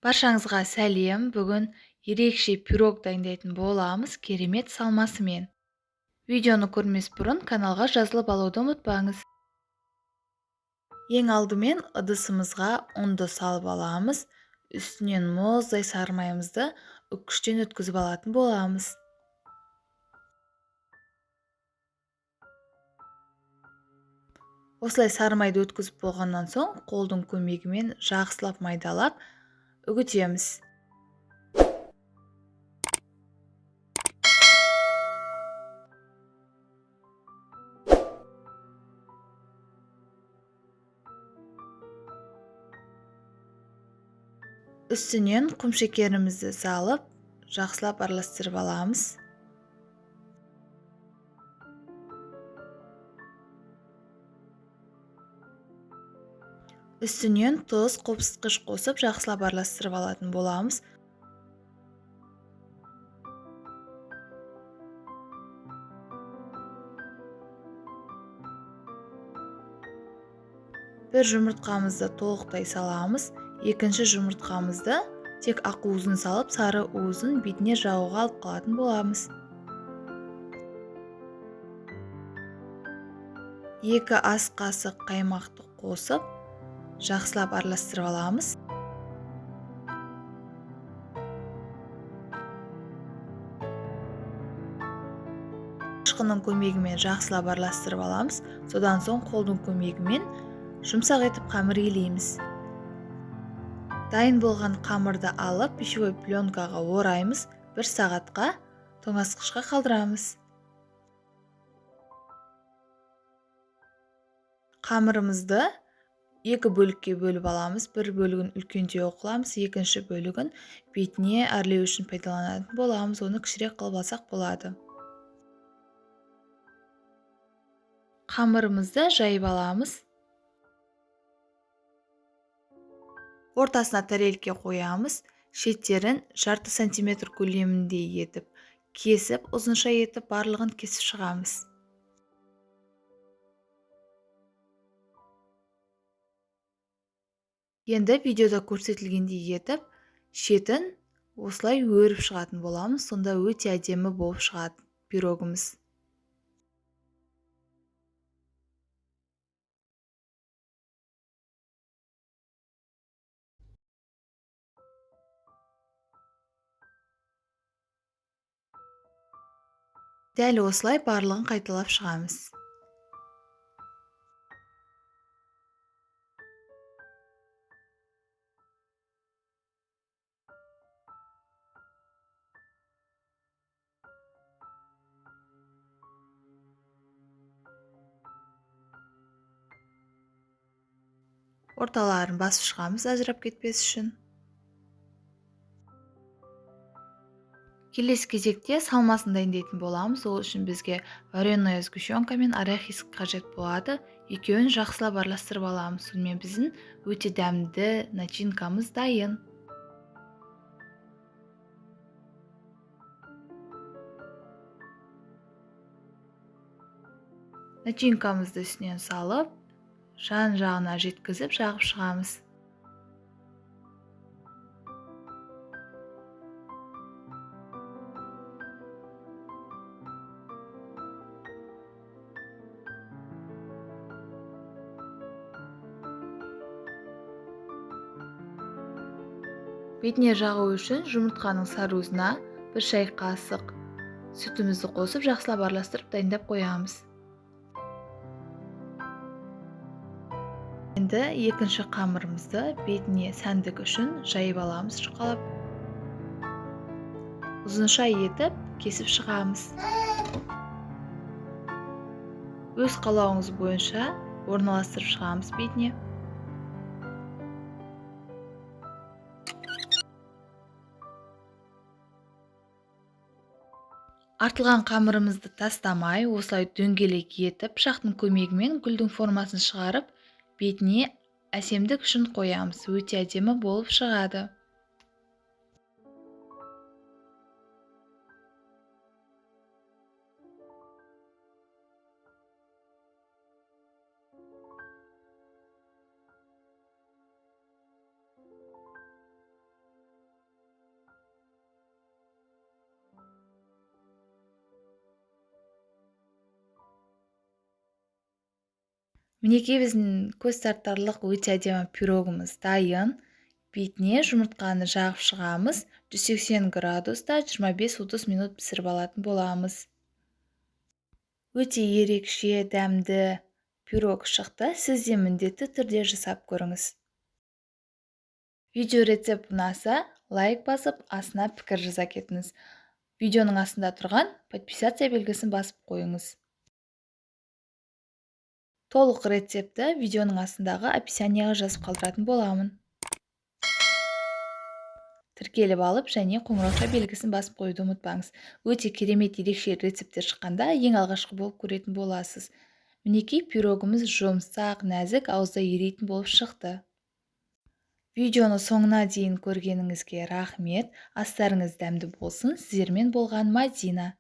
Баршаңызға сәлем. Бүгін ерекше пирог дайындайтын боламыз, керемет салмасымен. Видеоны көрмес бұрын каналға жазылып алуды ұмытпаңыз. Ең алдымен ыдысымызға ұнды салып аламыз. Үстінен мұздай сары майымызды үккіштен өткізіп алатын боламыз. Осылай сары майды өткізіп болғаннан соң, қолдың көмегімен жақсылап майдалап үгітеміз. Үстінен құмшекерімізді салып, жақсылап араластырып аламыз. Үстінен тұз, қопсытқыш қосып, жақсылап араластырып алатын боламыз. Бір жұмыртқамызды толықтай саламыз. Екінші жұмыртқамызды тек ақ уызын салып, сары уызын бетіне жағуға алып қалатын боламыз. 2 ас қасық қаймақты қосып, жақсылап араластырып аламыз. Қышқының көмегімен жақсылап араластырып аламыз. Содан соң қолдың көмегімен жұмсақ етіп қамыр илейміз. Дайын болған қамырды алып, пищевой пленкаға ораймыз. 1 сағатқа тоңазытқышқа қалдырамыз. Қамырымызды 2 бөлікке бөліп аламыз. Бір бөлігін үлкендеу қыламыз, екінші бөлігін бетіне әрлеу үшін пайдаланатын боламыз. Оны кішірек қылып алсақ болады. Қамырымызды жайып аламыз. Ортасына тарелке қоямыз. Шеттерін жарты сантиметр көлемінде етіп, кесіп, ұзынша етіп барлығын кесіп шығамыз. Енді видеода көрсетілгендей етіп, шетін осылай өріп шығатын боламыз. Сонда өте әдемі болып шығады пирогымыз. Дәл осылай барлығын қайталап шығамыз. Орталарын басып шығамыз, ажырап кетпес үшін. Келесі кезекте салмасын дайындайтын боламыз. Ол үшін бізге вареная сгущенка мен арахис қажет болады. Екеуін жақсылап араластырып аламыз. Сонымен біздің өте дәмді начинкамыз дайын. Начинкамызды үстінен салып, жан-жағына жеткізіп жағып шығамыз. Бетіне жағу үшін жұмыртқаның сарыуызына 1 шай қасық сүтімізді қосып, жақсылап араластырып дайындап қоямыз. Енді екінші қамырымызды бетіне сәндік үшін жайып аламыз, жұқалап. Ұзынша етіп кесіп шығамыз. Өз қалауыңыз бойынша орналастырып шығамыз бетіне. Артылған қамырымызды тастамай, осылай дөңгелек етіп, пышақтың көмегімен гүлдің формасын шығарып, бетіне әсемдік үшін қоямыз. Өте әдемі болып шығады. Мінекей біздің көз тартарлық өте әдемі пирогымыз дайын. Бетіне жұмыртқаны жағып шығамыз. 180 градуста 25-30 минут пісіріп алатын боламыз. Өте ерекше, дәмді пирог шықты. Сіз де міндетті түрде жасап көріңіз. Видео рецепт ұнаса, лайк басып, астына пікір жаза кетіңіз. Видеоның астында тұрған подписаться белгісін басып қойыңыз. Толық рецепті видеоның астындағы описанияға жазып қалдыратын боламын. Тіркеліп алып және қоңырауша белгісін басып қоюды ұмытпаңыз. Өте керемет ерекше рецепттер шыққанда ең алғашқы болып көретін боласыз. Мінекей пирогымыз жұмсақ, нәзік, ауызда ерейтін болып шықты. Видеоны соңына дейін көргеніңізге рахмет. Астарыңыз дәмді болсын. Сіздермен болған Мадина.